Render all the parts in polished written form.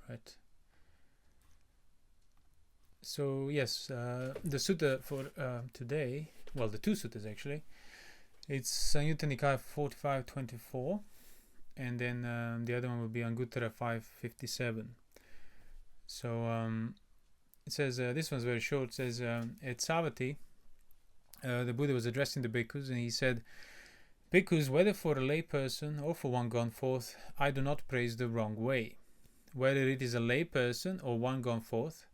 Right. So yes, the sutta for today, well, the two suttas actually, it's Samyutta Nikaya 45:24, and then the other one will be Anguttara 5:57. So it says, this one's very short. It says, at Savatthi, the Buddha was addressing the bhikkhus, and he said, "Bhikkhus, whether for a lay person or for one gone forth, I do not praise the wrong way. Whether it is a lay person or one gone forth,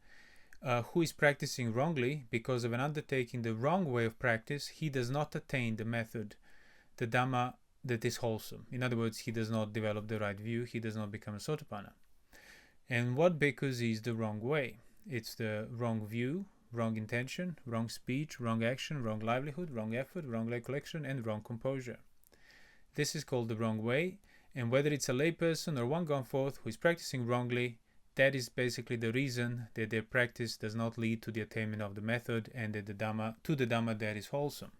who is practicing wrongly because of an undertaking the wrong way of practice, he does not attain the method, the dhamma that is wholesome." In other words, he does not develop the right view, he does not become a sotapanna. And what bhikkhus is the wrong way? It's the wrong view, wrong intention, wrong speech, wrong action, wrong livelihood, wrong effort, wrong recollection, and wrong composure. This is called the wrong way, and whether it's a lay person or one gone forth who is practicing wrongly, that is basically the reason that their practice does not lead to the attainment of the method and that the dhamma that is wholesome.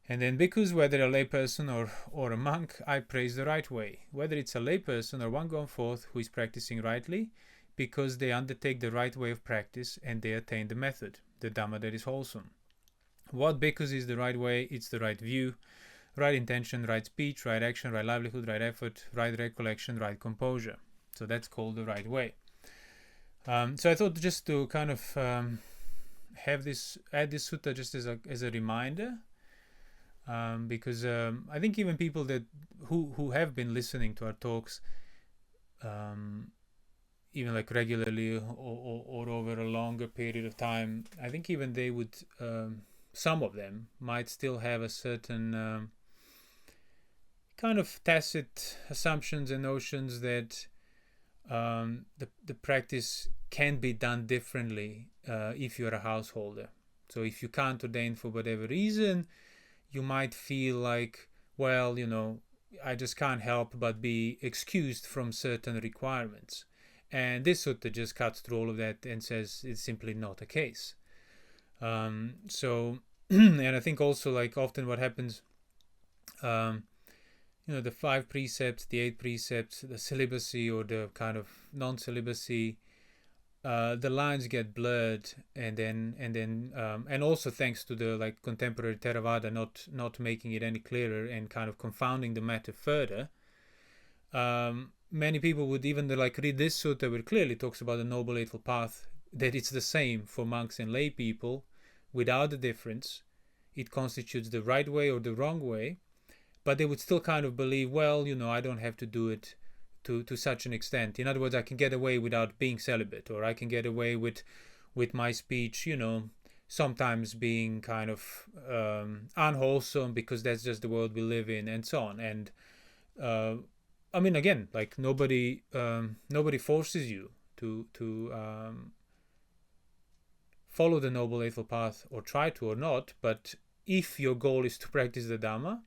And then bhikkhus, whether a lay person or a monk, I praise the right way. Whether it's a lay person or one gone forth who is practicing rightly, because they undertake the right way of practice and they attain the method, the dhamma that is wholesome. What bhikkhus is the right way? It's the right view, right intention, right speech, right action, right livelihood, right effort, right recollection, right composure. So that's called the right way. So I thought just to kind of add this sutta just as a reminder, because I think even people that who have been listening to our talks, even like regularly or over a longer period of time, I think even they would, some of them might still have a certain kind of tacit assumptions and notions that the practice can be done differently if you're a householder. So if you can't ordain for whatever reason, you might feel like, well, I just can't help but be excused from certain requirements. And this sutta just cuts through all of that and says it's simply not the case. So, and I think also like often what happens, the 5 precepts, the 8 precepts, the celibacy or the kind of non-celibacy, the lines get blurred, and also thanks to the like contemporary Theravada not making it any clearer and kind of confounding the matter further. Many people would even read this sutta where it clearly talks about the Noble Eightfold Path, that it's the same for monks and lay people without the difference. It constitutes the right way or the wrong way, but they would still kind of believe, well, I don't have to do it to such an extent. In other words, I can get away without being celibate, or I can get away with my speech, sometimes being kind of unwholesome because that's just the world we live in, and so on. And I mean, again, like nobody forces you to follow the Noble Eightfold Path, or try to, or not. But if your goal is to practice the Dhamma,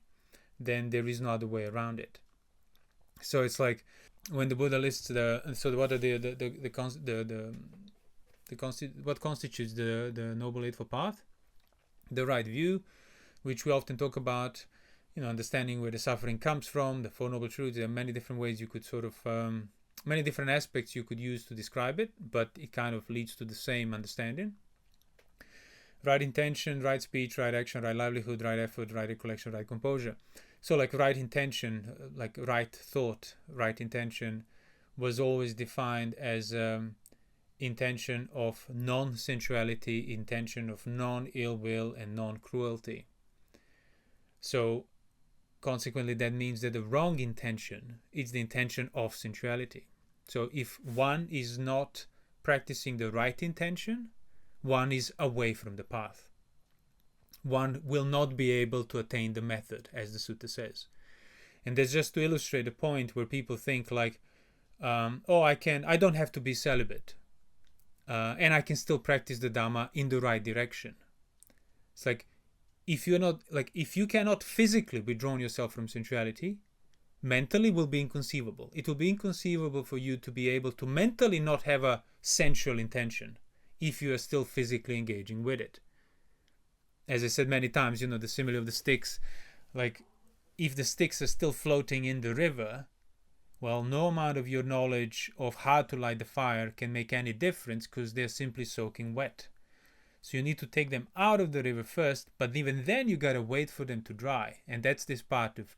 then there is no other way around it. So it's like when the Buddha lists what constitutes the Noble Eightfold Path, the right view, which we often talk about, understanding where the suffering comes from, the Four Noble Truths. There are many different ways you could many different aspects you could use to describe it, but it kind of leads to the same understanding. Right intention, right speech, right action, right livelihood, right effort, right recollection, right composure. So like right intention, like right thought, right intention was always defined as intention of non-sensuality, intention of non-ill will and non-cruelty. So consequently, that means that the wrong intention is the intention of sensuality. So if one is not practicing the right intention, one is away from the path. One will not be able to attain the method, as the sutta says. And that's just to illustrate the point where people think like, I don't have to be celibate, and I can still practice the Dhamma in the right direction. It's like, if you cannot physically withdraw yourself from sensuality, mentally will be inconceivable. It will be inconceivable for you to be able to mentally not have a sensual intention if you are still physically engaging with it. As I said many times, the simile of the sticks, like if the sticks are still floating in the river, Well, no amount of your knowledge of how to light the fire can make any difference, because they're simply soaking wet. So you need to take them out of the river first, but even then you gotta wait for them to dry. And that's this part of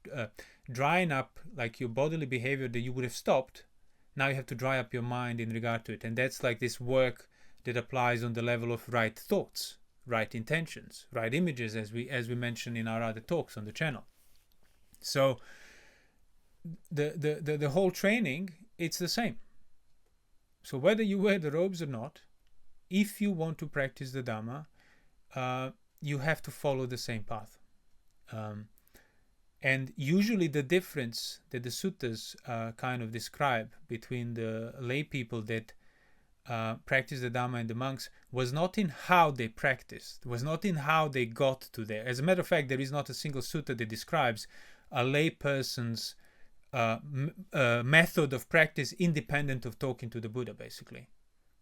drying up, like your bodily behavior that you would have stopped. Now you have to dry up your mind in regard to it. And that's like this work that applies on the level of right thoughts, right intentions, right images, as we mentioned in our other talks on the channel. So the whole training, it's the same. So whether you wear the robes or not, if you want to practice the Dhamma, you have to follow the same path. And usually the difference that the suttas kind of describe between the lay people that practice the Dhamma and the monks was not in how they practiced, was not in how they got to there. As a matter of fact, there is not a single sutta that describes a lay person's method of practice independent of talking to the Buddha, basically.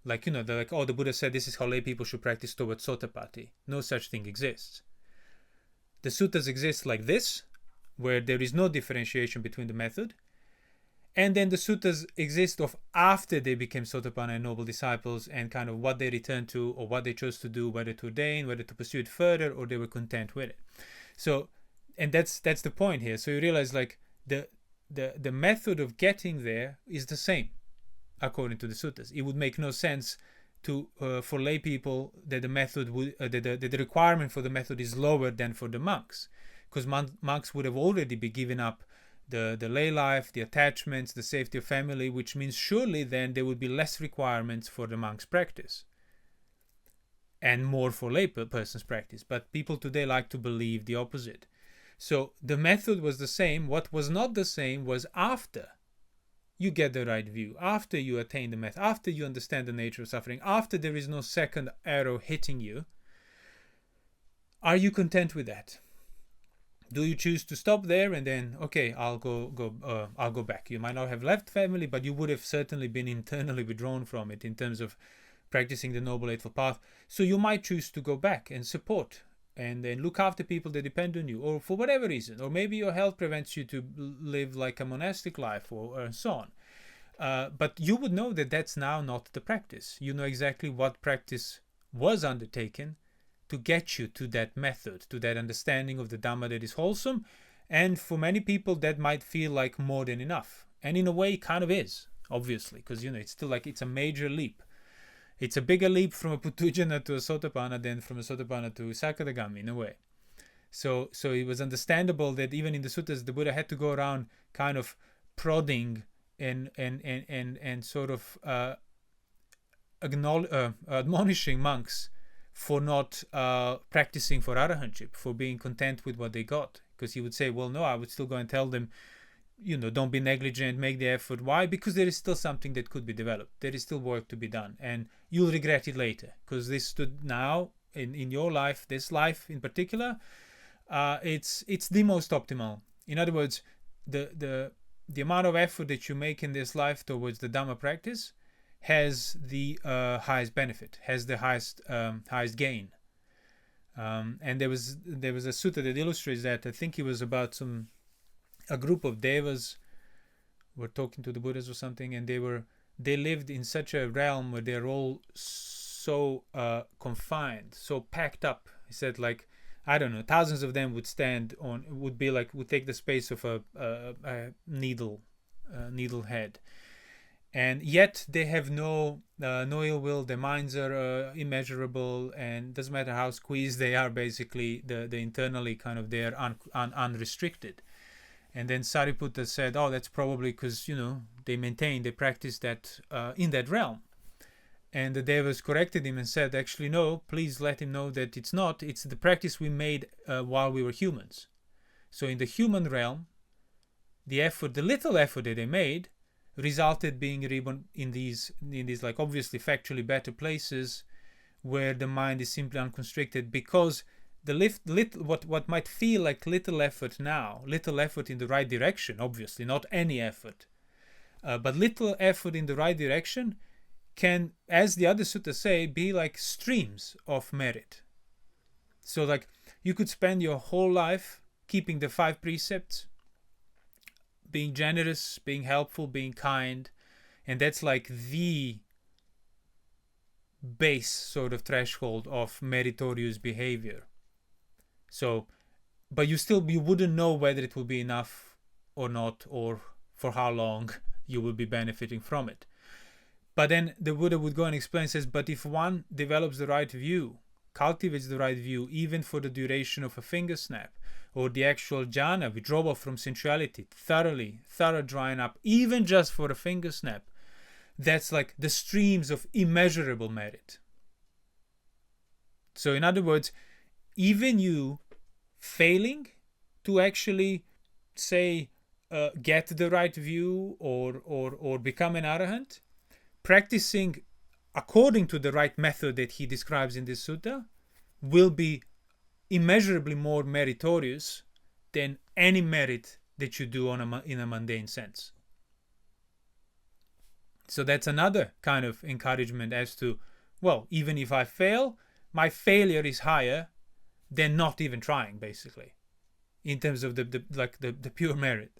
Like, they're like, oh, the Buddha said this is how lay people should practice towards Sottapatti. No such thing exists. The suttas exist like this, where there is no differentiation between the method. And then the suttas exist of after they became Sotapanna and noble disciples, and kind of what they returned to, or what they chose to do, whether to ordain, whether to pursue it further, or they were content with it. So, and that's the point here. So you realize, like, the method of getting there is the same according to the suttas. It would make no sense to for lay people that the method would the requirement for the method is lower than for the monks, because monks would have already be giving up the lay life, the attachments, the safety of family, which means surely then there would be less requirements for the monk's practice and more for lay person's practice. But people today like to believe the opposite. So the method was the same. What was not the same was after you get the right view, after you attain the method, after you understand the nature of suffering, after there is no second arrow hitting you, are you content with that? Do you choose to stop there and then, okay, I'll go back? You might not have left family, but you would have certainly been internally withdrawn from it in terms of practicing the Noble Eightfold Path. So you might choose to go back and support and then look after people that depend on you, or for whatever reason, or maybe your health prevents you to live like a monastic life, or so on. But you would know that that's now not the practice. You know exactly what practice was undertaken to get you to that method, to that understanding of the Dhamma that is wholesome. And for many people, that might feel like more than enough. And in a way, it kind of is, obviously, because, it's still like it's a major leap. It's a bigger leap from a Putujana to a Sotapanna than from a Sotapanna to Sakadagami, in a way. So it was understandable that even in the suttas, the Buddha had to go around kind of prodding and sort of admonishing monks for not practicing for arahantship, for being content with what they got. Because he would say, well, no, I would still go and tell them, don't be negligent, make the effort. Why? Because there is still something that could be developed. There is still work to be done, and you'll regret it later, because this stood now in your life, this life in particular, it's the most optimal. In other words, the amount of effort that you make in this life towards the Dhamma practice has the highest benefit, has the highest gain. And there was a sutta that illustrates that. I think it was about a group of devas were talking to the Buddhas or something, and they lived in such a realm where they're all so confined, so packed up. He said, like, I don't know, thousands of them would take the space of a needle head. And yet they have no ill will. Their minds are immeasurable, and doesn't matter how squeezed they are. Basically, the internally kind of they're unrestricted. And then Sariputta said, "Oh, that's probably because they practice that in that realm." And the devas corrected him and said, "Actually, no. Please let him know that it's not. It's the practice we made while we were humans. So in the human realm, the little effort that they made, resulted being reborn in these like obviously factually better places where the mind is simply unconstricted, because what might feel like little effort now, little effort in the right direction, obviously not any effort, but little effort in the right direction can, as the other suttas say, be like streams of merit. So like you could spend your whole life keeping the 5 precepts, being generous, being helpful, being kind. And that's like the base sort of threshold of meritorious behavior. So, but you wouldn't know whether it will be enough or not, or for how long you will be benefiting from it. But then the Buddha would go and explain, says, but if one develops the right view, cultivates the right view, even for the duration of a finger snap, or the actual jhana, withdrawal from sensuality, thorough drying up, even just for a finger snap, that's like the streams of immeasurable merit. So in other words, even you failing to actually say get the right view or become an arahant, practicing according to the right method that he describes in this sutta will be immeasurably more meritorious than any merit that you do in a mundane sense. So that's another kind of encouragement as to, well, even if I fail, my failure is higher than not even trying, basically, in terms of the pure merit.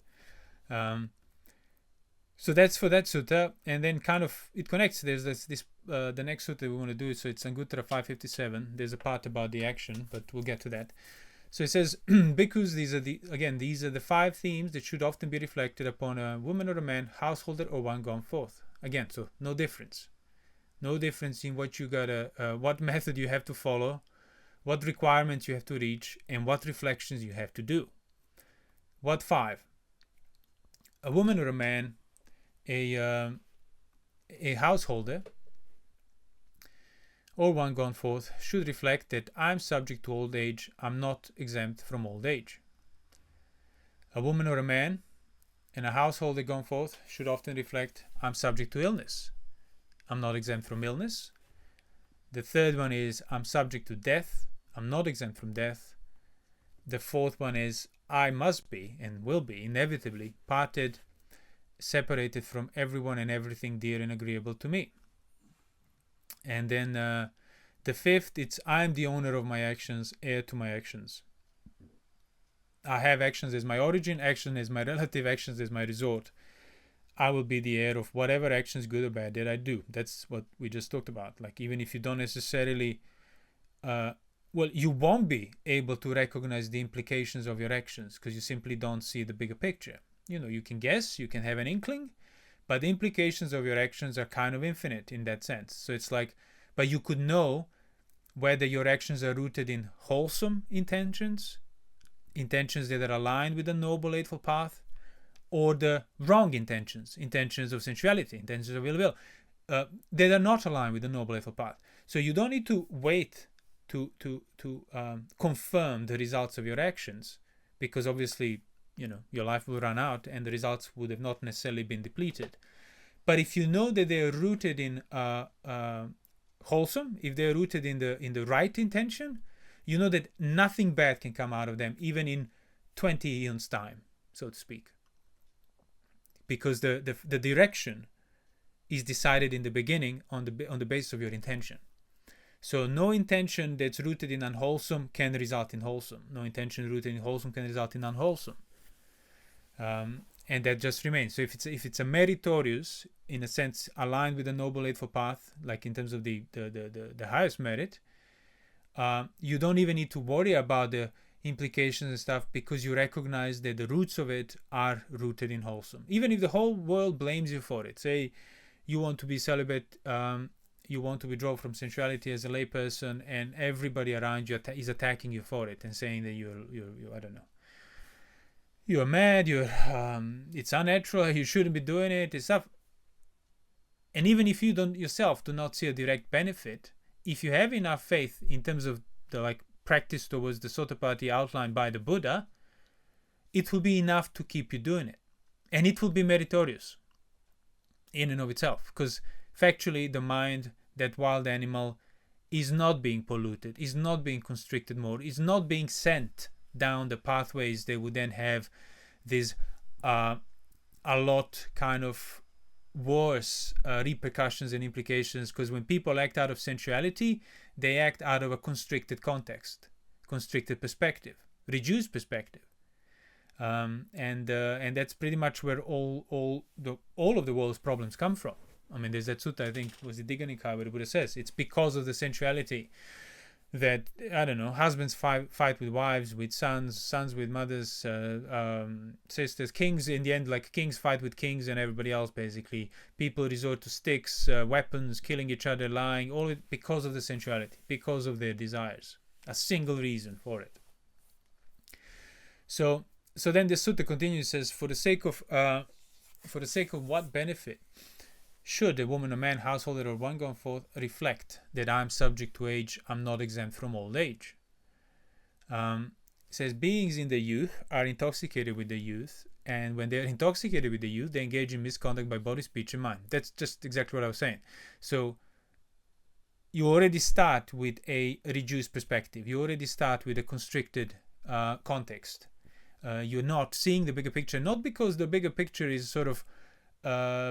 So that's for that sutta, and then kind of it connects. There's this the next sutta we want to do. So it's Anguttara 557. There's a part about the action, but we'll get to that. So it says, bhikkhus, these are the 5 themes that should often be reflected upon a woman or a man, householder or one gone forth. Again, so no difference in what you gotta, what method you have to follow, what requirements you have to reach, and what reflections you have to do. What 5? A woman or a man, a householder, or one gone forth should reflect that I'm subject to old age, I'm not exempt from old age. A woman or a man and a householder gone forth should often reflect I'm subject to illness, I'm not exempt from illness. The third one is I'm subject to death, I'm not exempt from death. The fourth one is I must be and will be inevitably parted, separated from everyone and everything dear and agreeable to me. And then the fifth, it's I'm the owner of my actions, heir to my actions. I have actions as my origin, action as my relative, actions as my resort. I will be the heir of whatever actions, good or bad, that I do. That's what we just talked about. Like, even if you don't necessarily you won't be able to recognize the implications of your actions because you simply don't see the bigger picture. You can guess, you can have an inkling, but the implications of your actions are kind of infinite in that sense. So it's like, but you could know whether your actions are rooted in wholesome intentions that are aligned with the noble eightful path, or the wrong intentions of sensuality, intentions of ill will, that are not aligned with the noble eightful path. So you don't need to wait to confirm the results of your actions, because obviously your life will run out and the results would have not necessarily been depleted. But if you know that they are rooted in wholesome, if they are rooted in the right intention, you know that nothing bad can come out of them, even in 20 eons time, so to speak, because the direction is decided in the beginning on the basis of your intention. So no intention that's rooted in unwholesome can result in wholesome. No intention rooted in wholesome can result in unwholesome. And that just remains. So if it's a meritorious, in a sense, aligned with the noble eightful path, like in terms of the highest merit, you don't even need to worry about the implications and stuff, because you recognize that the roots of it are rooted in wholesome. Even if the whole world blames you for it, say you want to be celibate, you want to withdraw from sensuality as a layperson, and everybody around you is attacking you for it and saying that you're I don't know, you're mad, it's unnatural, you shouldn't be doing it, and stuff. And even if you don't yourself do not see a direct benefit, if you have enough faith in terms of the practice towards the Sottapatti outlined by the Buddha, it will be enough to keep you doing it, and it will be meritorious in and of itself, because factually the mind, that wild animal, is not being polluted, is not being constricted more, is not being sent down the pathways that would then have these a lot kind of worse repercussions and implications, because when people act out of sensuality, they act out of a constricted context, constricted perspective, reduced perspective. And that's pretty much where all of the world's problems come from. I mean, there's that sutta, I think was the Digha Nikaya, where the Buddha says it's because of the sensuality that, I don't know, husbands fight with wives, with sons with mothers, sisters, kings in the end, like kings fight with kings and everybody else, basically. People resort to sticks, weapons, killing each other, lying, all it because of the sensuality, because of their desires. A single reason for it. So then the sutta continues, says, for the sake of what benefit should a woman, a man, householder, or one going forth reflect that I'm subject to age, I'm not exempt from old age? It says, beings in the youth are intoxicated with the youth, and when they're intoxicated with the youth, they engage in misconduct by body, speech, and mind. That's just exactly what I was saying. So you already start with a reduced perspective. You already start with a constricted context. You're not seeing the bigger picture, not because the bigger picture is sort of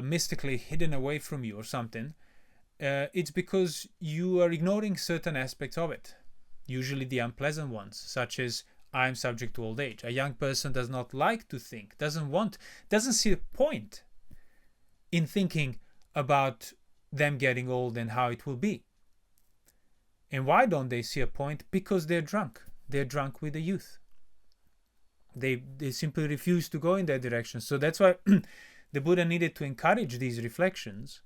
mystically hidden away from you or something. It's because you are ignoring certain aspects of it, usually the unpleasant ones, such as I'm subject to old age. A young person does not like to think, doesn't see a point in thinking about them getting old and how it will be. And why don't they see a point? Because they're drunk. They're drunk with the youth. They simply refuse to go in that direction. So that's why the Buddha needed to encourage these reflections,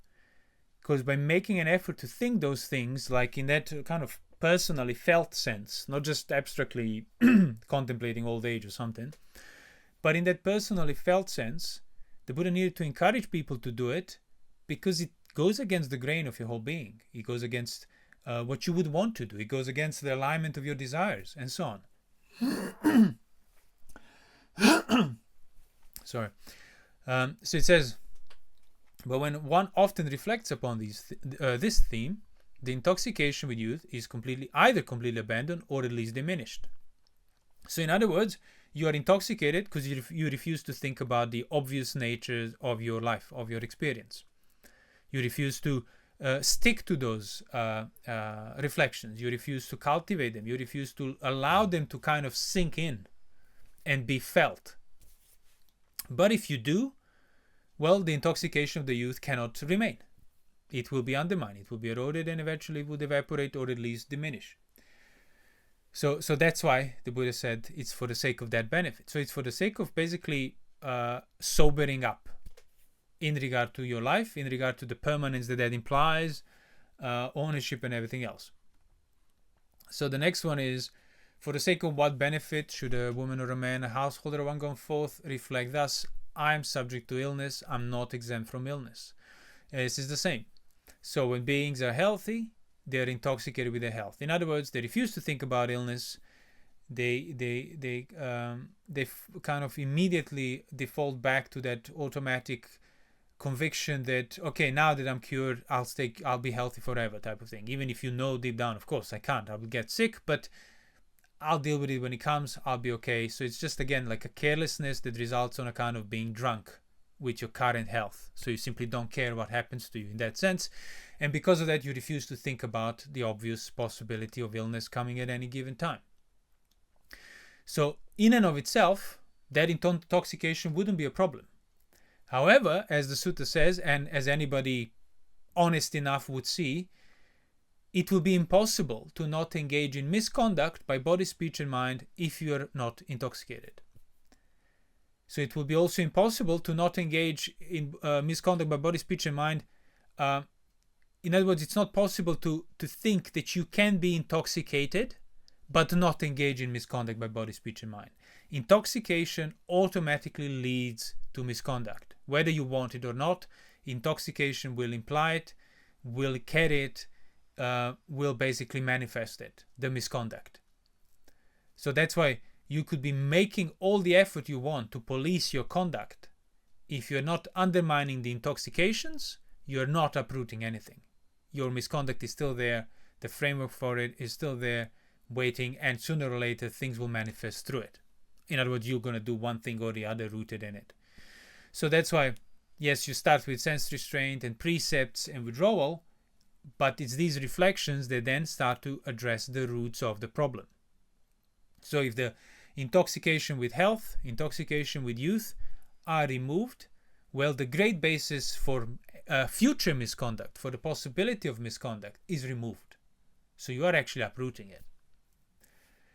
because by making an effort to think those things, like in that kind of personally felt sense, not just abstractly contemplating old age or something, but in that personally felt sense, the Buddha needed to encourage people to do it, because it goes against the grain of your whole being. It goes against what you would want to do. It goes against the alignment of your desires, and so on. Sorry. So it says, but when one often reflects upon this theme, the intoxication with youth is either completely abandoned or at least diminished. So in other words, you are intoxicated because you refuse to think about the obvious nature of your life, of your experience. You refuse to stick to those reflections. You refuse to cultivate them. You refuse to allow them to kind of sink in and be felt. But if you do, well, the intoxication of the youth cannot remain. It will be undermined, it will be eroded, and eventually it would evaporate or at least diminish. So that's why the Buddha said it's for the sake of that benefit. So it's for the sake of basically sobering up in regard to your life, in regard to the permanence that implies, ownership and everything else. So the next one is, for the sake of what benefit should a woman or a man, a householder or one going forth reflect thus, I am subject to illness, I'm not exempt from illness. This is the same. So when beings are healthy, they're intoxicated with their health. In other words, they refuse to think about illness. They kind of immediately default back to that automatic conviction that, okay, now that I'm cured, I'll be healthy forever type of thing. Even if you know deep down, of course, I can't. I will get sick, but I'll deal with it when it comes. I'll be okay. So it's just, again, like a carelessness that results on a kind of being drunk with your current health. So you simply don't care what happens to you in that sense. And because of that, you refuse to think about the obvious possibility of illness coming at any given time. So in and of itself, that intoxication wouldn't be a problem. However, as the sutta says, and as anybody honest enough would see, it will be impossible to not engage in misconduct by body, speech, and mind if you are not intoxicated. So it will be also impossible to not engage in misconduct by body, speech, and mind. In other words, it's not possible to think that you can be intoxicated but not engage in misconduct by body, speech, and mind. Intoxication automatically leads to misconduct. Whether you want it or not, intoxication will imply it, will carry it, will basically manifest it, the misconduct. So that's why you could be making all the effort you want to police your conduct. If you're not undermining the intoxications, you're not uprooting anything. Your misconduct is still there, the framework for it is still there, waiting, and sooner or later things will manifest through it. In other words, you're going to do one thing or the other rooted in it. So that's why, yes, you start with sense restraint and precepts and withdrawal, but it's these reflections that then start to address the roots of the problem. So if intoxication with health, intoxication with youth are removed, well, the great basis for future misconduct, for the possibility of misconduct, is removed. So you are actually uprooting it.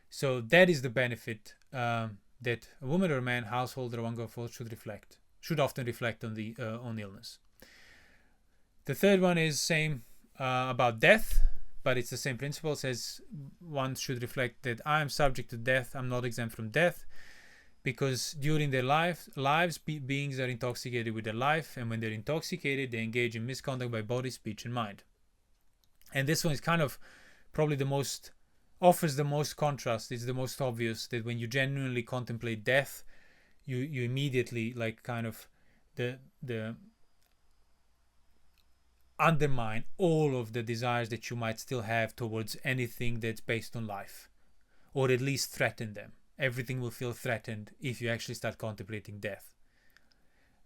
So that is the benefit that a woman or a man, householder or one of both should often reflect on the on illness. The third one is same about death, but it's the same principle. It says one should reflect that I am subject to death, I'm not exempt from death, because during their lives, beings are intoxicated with their life, and when they're intoxicated, they engage in misconduct by body, speech, and mind. And this one is kind of probably offers the most contrast. It's the most obvious that when you genuinely contemplate death, you immediately like kind of the undermine all of the desires that you might still have towards anything that's based on life, or at least threaten them. Everything will feel threatened if you actually start contemplating death.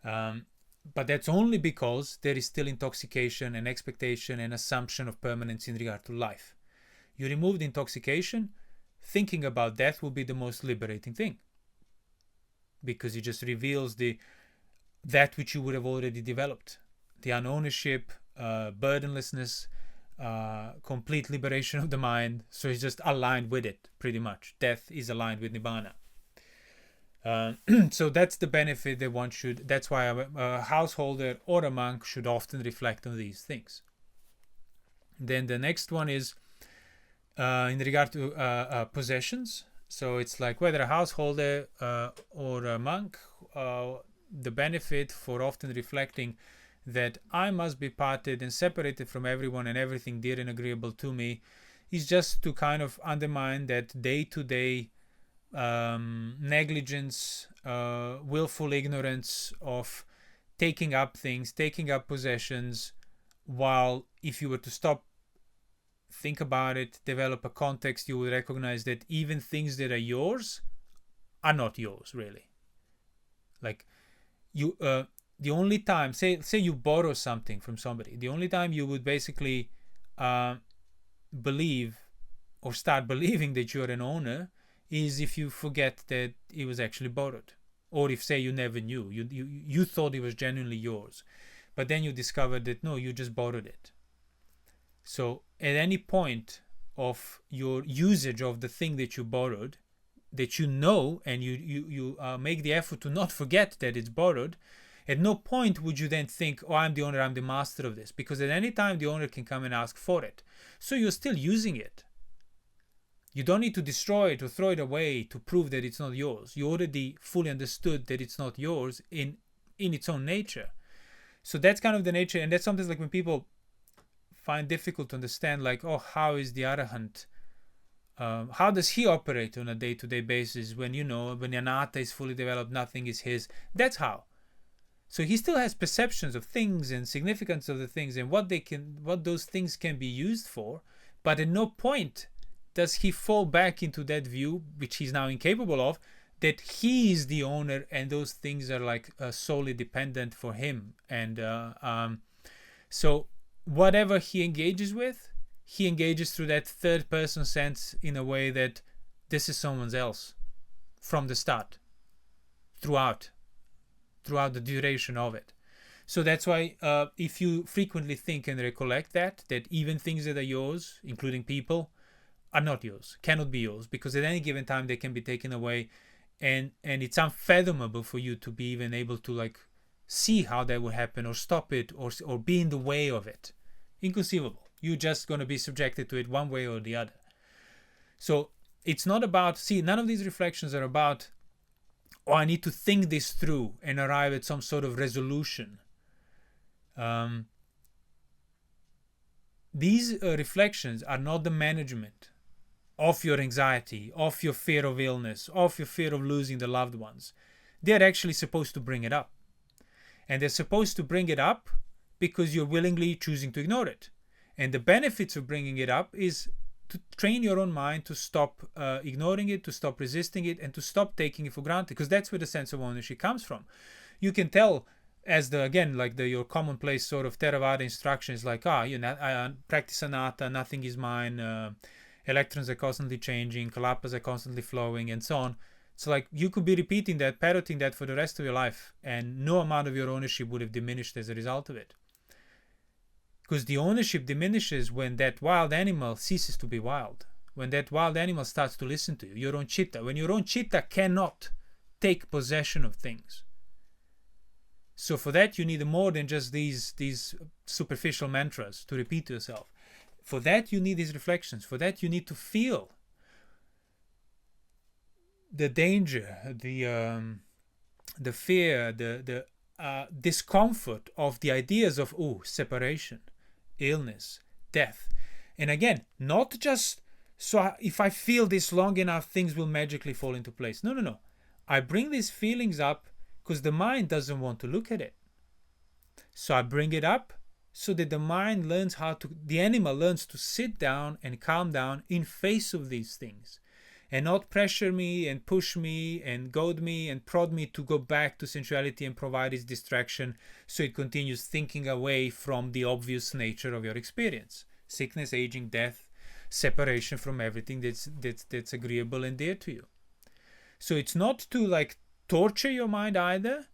But that's only because there is still intoxication and expectation and assumption of permanence in regard to life. You remove the intoxication, thinking about death will be the most liberating thing, because it just reveals that which you would have already developed, the unownership, burdenlessness, complete liberation of the mind. So it's just aligned with it, pretty much. Death is aligned with Nibbana. So that's the benefit that one should, that's why a householder or a monk should often reflect on these things. Then the next one is in regard to possessions. So it's like whether a householder or a monk, the benefit for often reflecting that I must be parted and separated from everyone and everything dear and agreeable to me is just to kind of undermine that day-to-day negligence, willful ignorance of taking up things, taking up possessions, while if you were to stop, think about it, develop a context, you will recognize that even things that are yours are not yours, really. Like you the only time, say you borrow something from somebody, the only time you would basically believe or start believing that you're an owner is if you forget that it was actually borrowed, or if, say, you never knew, you thought it was genuinely yours, but then you discovered that no, you just borrowed it. So at any point of your usage of the thing that you borrowed, that you know, and you make the effort to not forget that it's borrowed, at no point would you then think, oh, I'm the owner, I'm the master of this, because at any time the owner can come and ask for it. So you're still using it. You don't need to destroy it or throw it away to prove that it's not yours. You already fully understood that it's not yours in its own nature. So that's kind of the nature, and that's something like when people find difficult to understand, like, oh, how is the Arahant? How does he operate on a day-to-day basis when, when anatta is fully developed, nothing is his? That's how. So he still has perceptions of things and significance of the things and what those things can be used for, but at no point does he fall back into that view, which he's now incapable of, that he is the owner and those things are like solely dependent for him. And so whatever he engages with, he engages through that third person sense in a way that this is someone else from the start, throughout the duration of it. So that's why if you frequently think and recollect that even things that are yours, including people, are not yours, cannot be yours, because at any given time they can be taken away, and it's unfathomable for you to be even able to like see how that would happen or stop it or be in the way of it. Inconceivable. You're just going to be subjected to it one way or the other. So it's not about, none of these reflections are about, oh, I need to think this through and arrive at some sort of resolution. These reflections are not the management of your anxiety, of your fear of illness, of your fear of losing the loved ones. They're actually supposed to bring it up. And they're supposed to bring it up because you're willingly choosing to ignore it. And the benefits of bringing it up is to train your own mind to stop ignoring it, to stop resisting it, and to stop taking it for granted, because that's where the sense of ownership comes from. You can tell as your commonplace sort of Theravada instructions, like, I practice anatta, nothing is mine, electrons are constantly changing, kalapas are constantly flowing, and so on. So like you could be repeating that, parroting that for the rest of your life, and no amount of your ownership would have diminished as a result of it. Because the ownership diminishes when that wild animal ceases to be wild. When that wild animal starts to listen to you, your own chitta. When your own chitta cannot take possession of things. So for that you need more than just these superficial mantras to repeat to yourself. For that you need these reflections. For that you need to feel the danger, the fear, the discomfort of the ideas of separation, illness, death. And again, not just so if I feel this long enough, things will magically fall into place. No. I bring these feelings up because the mind doesn't want to look at it. So I bring it up so that the mind learns the animal learns to sit down and calm down in face of these things, and not pressure me and push me and goad me and prod me to go back to sensuality and provide its distraction, so it continues thinking away from the obvious nature of your experience: sickness, aging, death, separation from everything that's agreeable and dear to you. So it's not to like torture your mind either.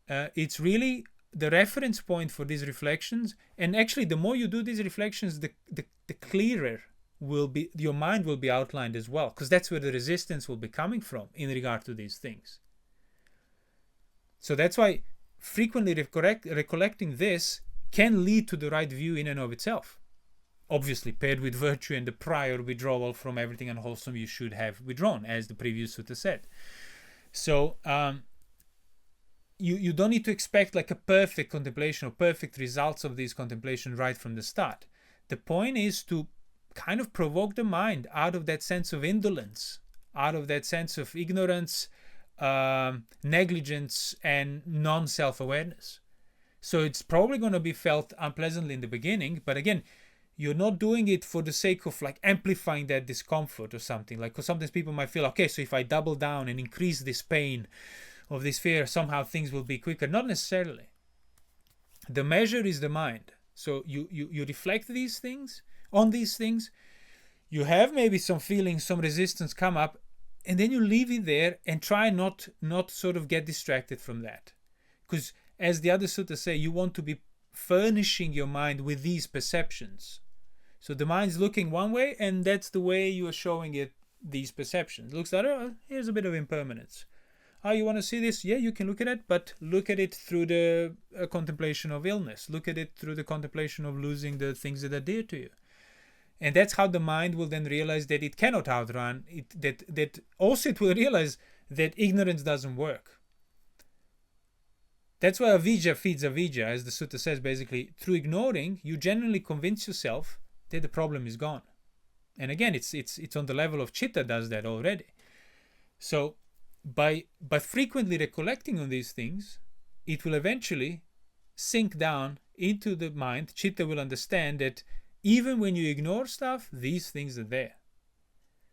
It's really the reference point for these reflections. And actually, the more you do these reflections, the clearer will be your mind will be outlined as well, because that's where the resistance will be coming from in regard to these things. So that's why frequently recollecting this can lead to the right view in and of itself, obviously paired with virtue and the prior withdrawal from everything unwholesome you should have withdrawn, as the previous sutta said. So you don't need to expect like a perfect contemplation or perfect results of these contemplation right from the start. The point is to kind of provoke the mind out of that sense of indolence, out of that sense of ignorance, negligence, and non-self-awareness. So it's probably going to be felt unpleasantly in the beginning, but again, you're not doing it for the sake of like amplifying that discomfort or something. Like, because sometimes people might feel, okay, so if I double down and increase this pain of this fear, somehow things will be quicker. Not necessarily. The measure is the mind. So you reflect these things on these things. You have maybe some feelings, some resistance come up, and then you leave it there and try not sort of get distracted from that. Because as the other suttas say, you want to be furnishing your mind with these perceptions. So the mind's looking one way, and that's the way you are showing it these perceptions. It looks like, oh, here's a bit of impermanence. Oh, you want to see this? Yeah, you can look at it, but look at it through the contemplation of illness. Look at it through the contemplation of losing the things that are dear to you. And that's how the mind will then realize that it cannot outrun it. That also it will realize that ignorance doesn't work. That's why avijja feeds avijja, as the sutta says. Basically, through ignoring, you generally convince yourself that the problem is gone. And again, it's on the level of chitta does that already. So by frequently recollecting on these things, it will eventually sink down into the mind. Chitta will understand that even when you ignore stuff, these things are there.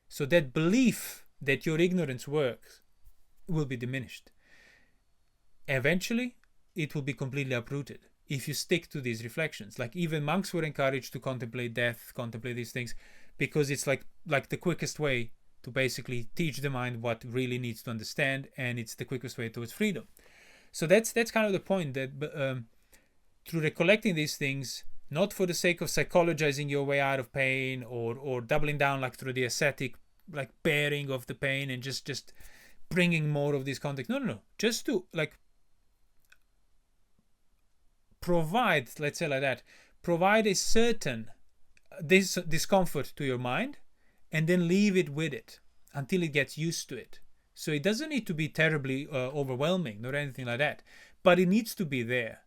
So that belief that your ignorance works will be diminished. Eventually, it will be completely uprooted if you stick to these reflections. Like even monks were encouraged to contemplate death, contemplate these things, because it's like the quickest way to basically teach the mind what really needs to understand, and it's the quickest way towards freedom. So that's kind of the point, that through recollecting these things, not for the sake of psychologizing your way out of pain or doubling down like through the ascetic like bearing of the pain and just bringing more of this context. No. Just to like provide, let's say like that, provide a certain discomfort to your mind, and then leave it with it until it gets used to it. So it doesn't need to be terribly overwhelming or anything like that, but it needs to be there.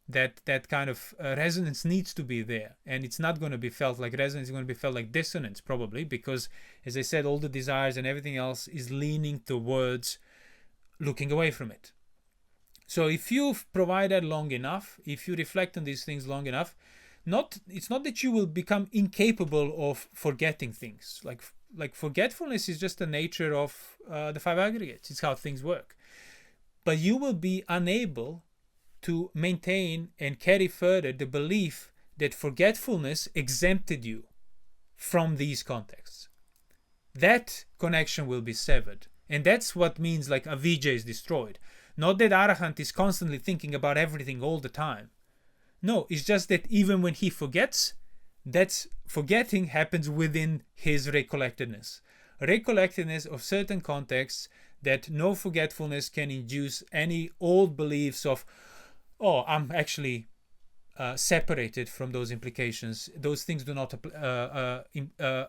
That kind of resonance needs to be there, and it's not going to be felt like resonance. It's going to be felt like dissonance, probably, because, as I said, all the desires and everything else is leaning towards looking away from it. So if you provide that long enough, if you reflect on these things long enough, it's not that you will become incapable of forgetting things. Like forgetfulness is just the nature of the five aggregates. It's how things work. But you will be unable to maintain and carry further the belief that forgetfulness exempted you from these contexts. That connection will be severed. And that's what means like avijja is destroyed. Not that Arahant is constantly thinking about everything all the time. No, it's just that even when he forgets, that's forgetting happens within his recollectedness. Recollectedness of certain contexts, that no forgetfulness can induce any old beliefs of, oh, I'm actually separated from those implications. Those things do not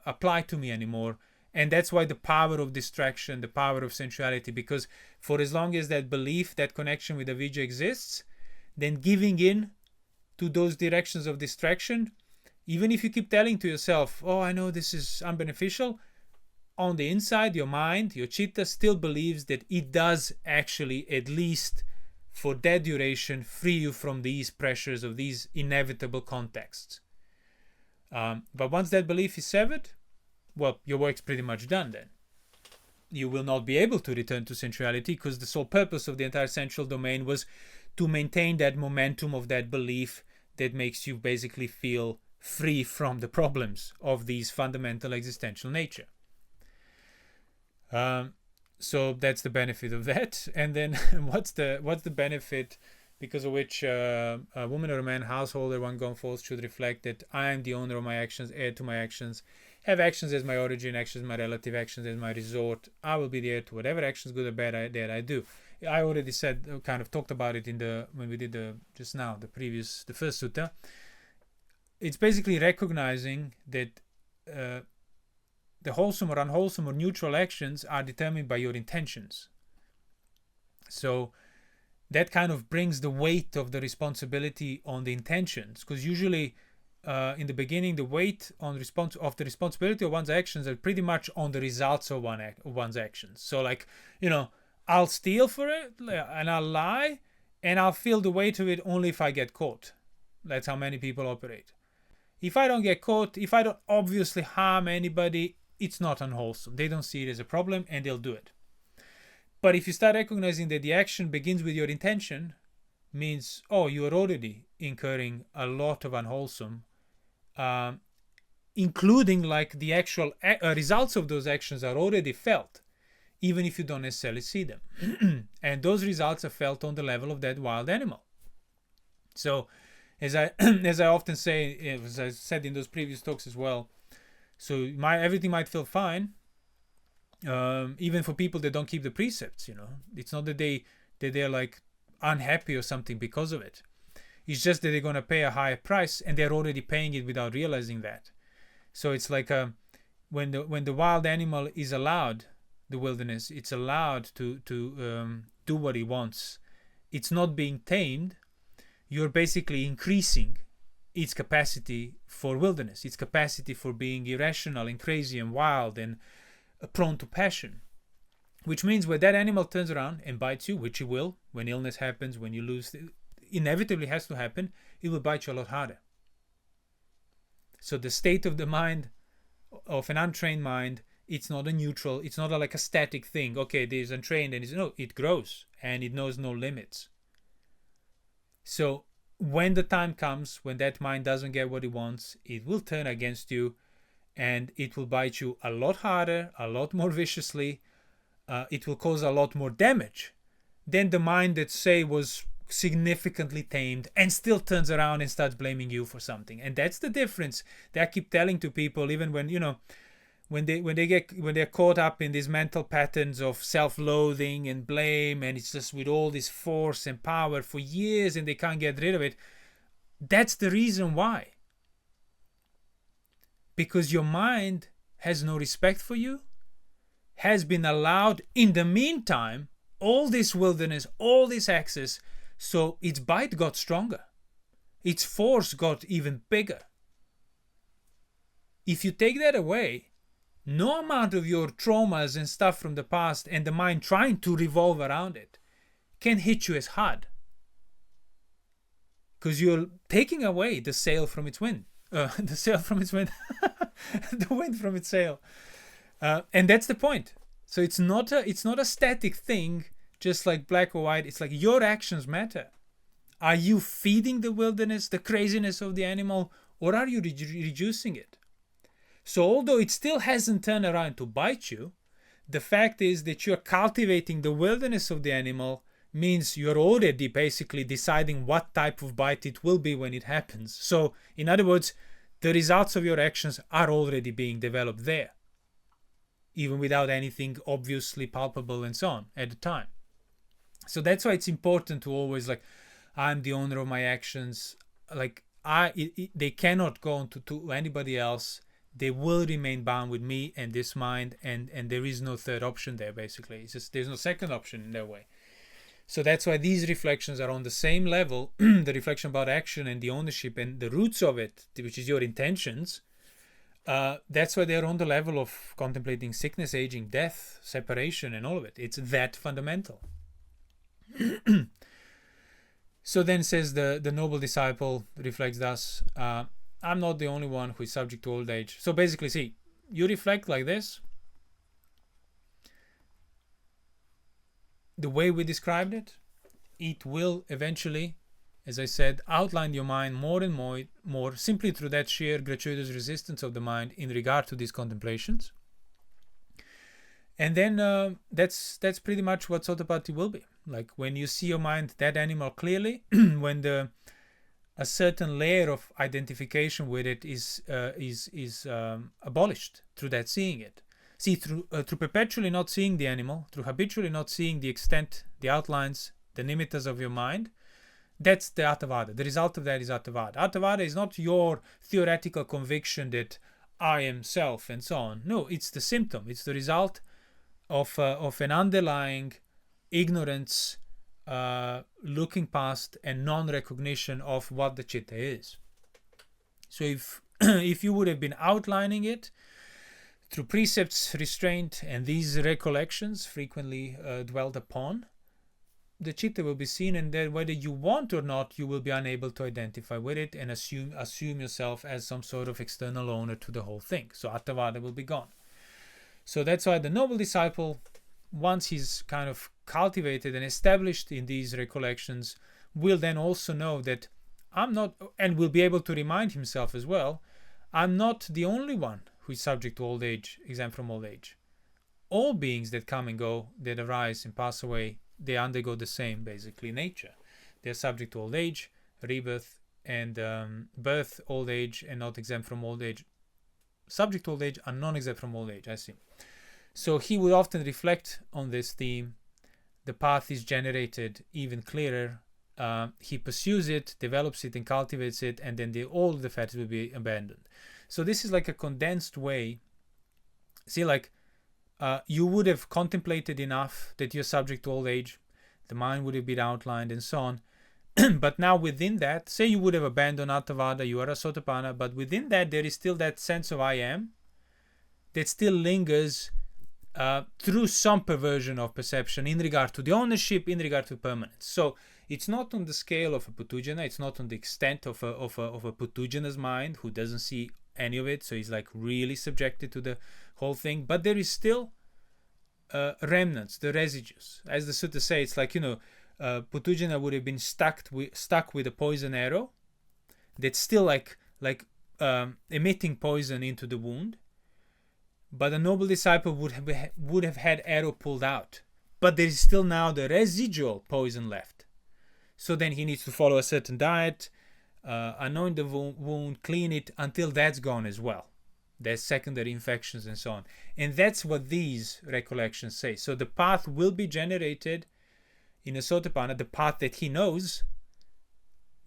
apply to me anymore. And that's why the power of distraction, the power of sensuality, because for as long as that belief, that connection with avijja exists, then giving in to those directions of distraction, even if you keep telling to yourself, oh, I know this is unbeneficial, on the inside, your mind, your chitta still believes that it does actually, at least for that duration, free you from these pressures of these inevitable contexts. But once that belief is severed, well, your work's pretty much done then. You will not be able to return to sensuality, because the sole purpose of the entire sensual domain was to maintain that momentum of that belief that makes you basically feel free from the problems of these fundamental existential nature. So that's the benefit of that. And then what's the benefit because of which a woman or a man, householder, one gone forth, should reflect that I am the owner of my actions, heir to my actions, have actions as my origin, actions as my relative, actions as my resort. I will be the heir to whatever actions, good or bad, that I do. I already said, kind of talked about it when we did the first sutta. It's basically recognizing that the wholesome or unwholesome or neutral actions are determined by your intentions. So that kind of brings the weight of the responsibility on the intentions, because usually in the beginning the weight on the responsibility of one's actions are pretty much on the results of one's actions. So like, I'll steal for it and I'll lie and I'll feel the weight of it only if I get caught. That's how many people operate. If I don't get caught, if I don't obviously harm anybody, it's not unwholesome. They don't see it as a problem and they'll do it. But if you start recognizing that the action begins with your intention, means, oh, you are already incurring a lot of unwholesome, including like the actual results of those actions are already felt, even if you don't necessarily see them. And those results are felt on the level of that wild animal. So as I often say, as I said in those previous talks as well, so everything might feel fine, even for people that don't keep the precepts. It's not that they're like unhappy or something because of it. It's just that they're going to pay a higher price, and they're already paying it without realizing that. So it's like when the wild animal is allowed, the wilderness, it's allowed to do what he wants. It's not being tamed. You're basically increasing its capacity for wilderness, its capacity for being irrational and crazy and wild and prone to passion. Which means when that animal turns around and bites you, which it will, when illness happens, when you lose, inevitably has to happen, it will bite you a lot harder. So the state of the mind, of an untrained mind, it's not a neutral, it's not like a static thing. Okay, there's untrained and it grows and it knows no limits. So when the time comes, when that mind doesn't get what it wants, it will turn against you and it will bite you a lot harder, a lot more viciously. It will cause a lot more damage than the mind that, say, was significantly tamed and still turns around and starts blaming you for something. And that's the difference that I keep telling to people, even when, when they're caught up in these mental patterns of self-loathing and blame, and it's just with all this force and power for years and they can't get rid of it. That's the reason why. Because your mind has no respect for you, has been allowed in the meantime all this wilderness, all this access, so its bite got stronger, its force got even bigger. If you take that away, no amount of your traumas and stuff from the past and the mind trying to revolve around it can hit you as hard, because you're taking away the sail from its wind, the sail from its wind, the wind from its sail. And that's the point. So it's not a static thing, just like black or white. It's like your actions matter. Are you feeding the wilderness, the craziness of the animal, or are you reducing it? So although it still hasn't turned around to bite you, the fact is that you're cultivating the wilderness of the animal means you're already basically deciding what type of bite it will be when it happens. So, in other words, the results of your actions are already being developed there, even without anything obviously palpable and so on at the time. So that's why it's important to always, like, I'm the owner of my actions. Like, they cannot go on to anybody else. They will remain bound with me and this mind, and there is no third option there, basically. It's just there's no second option in that way. So that's why these reflections are on the same level, the reflection about action and the ownership and the roots of it, which is your intentions. That's why they're on the level of contemplating sickness, aging, death, separation, and all of it. It's that fundamental. So then says the noble disciple reflects thus, I'm not the only one who is subject to old age. So basically, see, you reflect like this. The way we described it, it will eventually, as I said, outline your mind more and more simply through that sheer gratuitous resistance of the mind in regard to these contemplations. And then that's pretty much what Sottapatti will be. Like, when you see your mind, that animal clearly, when a certain layer of identification with it is abolished through that seeing it. See, through perpetually not seeing the animal, through habitually not seeing the extent, the outlines, the nimittas of your mind, that's the Attavada. The result of that is Attavada. Attavada is not your theoretical conviction that I am self and so on. No, it's the symptom. It's the result of an underlying ignorance, looking past and non-recognition of what the citta is. So if you would have been outlining it through precepts, restraint, and these recollections frequently dwelt upon, the citta will be seen, and then whether you want or not, you will be unable to identify with it and assume yourself as some sort of external owner to the whole thing. So Attavada will be gone. So that's why the noble disciple, once he's kind of cultivated and established in these recollections, will then also know that I'm not, and will be able to remind himself as well, I'm not the only one who is subject to old age, exempt from old age. All beings that come and go, that arise and pass away, they undergo the same, basically, nature. They're subject to old age, rebirth, and birth, old age, and not exempt from old age. Subject to old age are non-exempt from old age, I see. So he would often reflect on this theme. The path is generated even clearer. He pursues it, develops it, and cultivates it, and then all the fetters will be abandoned. So this is like a condensed way. See, like, you would have contemplated enough that you're subject to old age. The mind would have been outlined and so on. But now within that, say you would have abandoned Attavada, you are a Sotapanna, but within that there is still that sense of I am that still lingers through some perversion of perception in regard to the ownership, in regard to permanence. So it's not on the scale of a Putujana, it's not on the extent of a Putujana's mind who doesn't see any of it, so he's like really subjected to the whole thing, but there is still remnants, the residues. As the sutta says, it's like, Putujana would have been stuck with a poison arrow that's still like emitting poison into the wound, but a noble disciple would have had arrow pulled out, but there is still now the residual poison left. So then he needs to follow a certain diet, anoint the wound, clean it until that's gone as well. There's secondary infections and so on. And that's what these recollections say. So the path will be generated in a Sotapanna. The path that he knows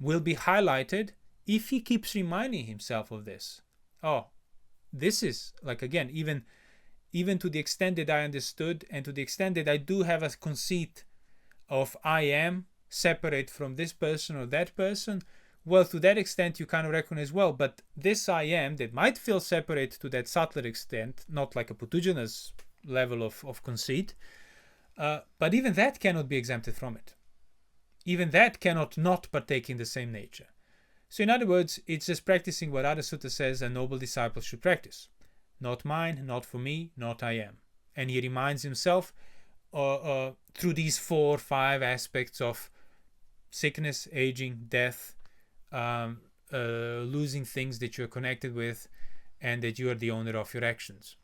will be highlighted if he keeps reminding himself of this. Oh, this is, like, again, even to the extent that I understood and to the extent that I do have a conceit of I am separate from this person or that person, well, to that extent you kind of recognize, well, but this I am that might feel separate to that subtler extent, not like a Putujana's level of conceit, but even that cannot be exempted from it. Even that cannot not partake in the same nature. So in other words, it's just practicing what Ada Sutta says a noble disciple should practice. Not mine, not for me, not I am. And he reminds himself through these 4 or 5 aspects of sickness, aging, death, losing things that you're connected with, and that you are the owner of your actions.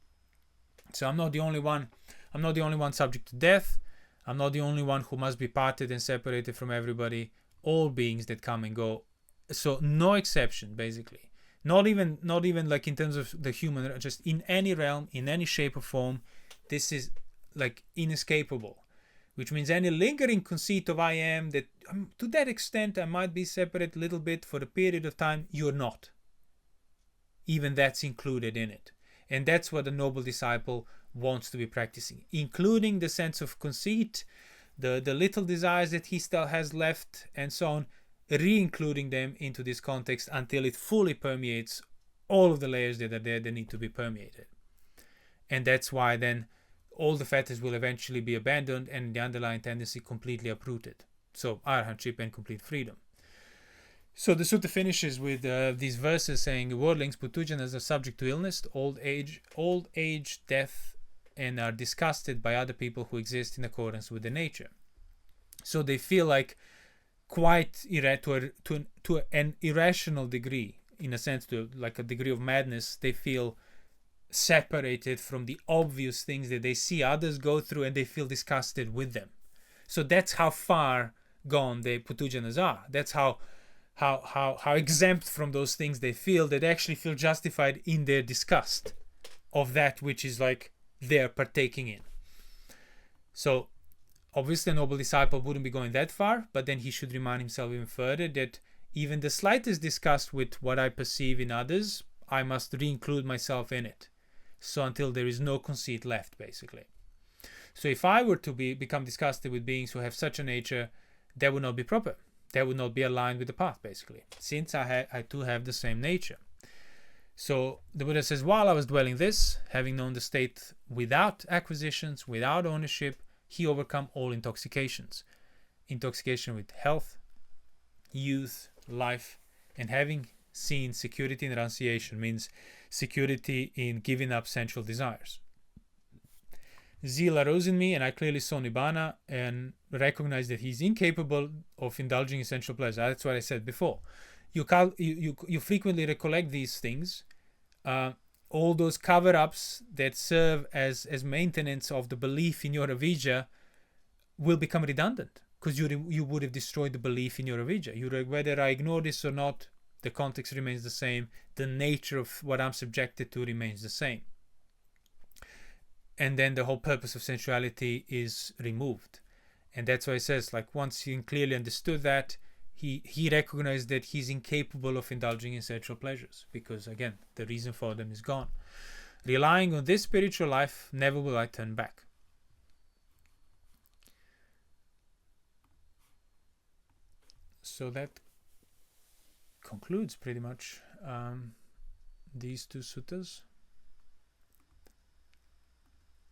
So I'm not the only one I'm not the only one subject to death. I'm not the only one who must be parted and separated from everybody. All beings that come and go. So no exception, basically. Not even like in terms of the human, just in any realm, in any shape or form, this is like inescapable. Which means any lingering conceit of I am, that to that extent I might be separate a little bit for a period of time, you're not. Even that's included in it. And that's what the noble disciple wants to be practicing, including the sense of conceit, the little desires that he still has left, and so on, re-including them into this context until it fully permeates all of the layers that are there that need to be permeated. And that's why then all the fetters will eventually be abandoned and the underlying tendency completely uprooted. So arhatship and complete freedom. So the sutta finishes with these verses saying, worldlings, putujanas are subject to illness, old age, death, and are disgusted by other people who exist in accordance with their nature. So they feel like quite to an irrational degree, in a sense, to like a degree of madness, they feel separated from the obvious things that they see others go through, and they feel disgusted with them. So that's how far gone the putujanas are. That's how exempt from those things they feel, that they actually feel justified in their disgust of that which is like they're partaking in. So obviously a noble disciple wouldn't be going that far, but then he should remind himself even further that even the slightest disgust with what I perceive in others, I must re-include myself in it. So until there is no conceit left, basically. So if I were to become disgusted with beings who have such a nature, that would not be proper. That would not be aligned with the path, basically, since I too have the same nature. So the Buddha says, while I was dwelling this, having known the state without acquisitions, without ownership, he overcome all intoxications. Intoxication with health, youth, life, and having seen security in renunciation means security in giving up sensual desires. Zeal arose in me, and I clearly saw Nibbana and recognized that he's incapable of indulging in sensual pleasure. That's what I said before. You frequently recollect these things, all those cover-ups that serve as maintenance of the belief in your avidya will become redundant, because you would have destroyed the belief in your avidya. Whether I ignore this or not, the context remains the same. The nature of what I'm subjected to remains the same. And then the whole purpose of sensuality is removed. And that's why it says, like, once he clearly understood that, he recognized that he's incapable of indulging in sensual pleasures, because again, the reason for them is gone. Relying on this spiritual life, never will I turn back. So that concludes pretty much these two suttas.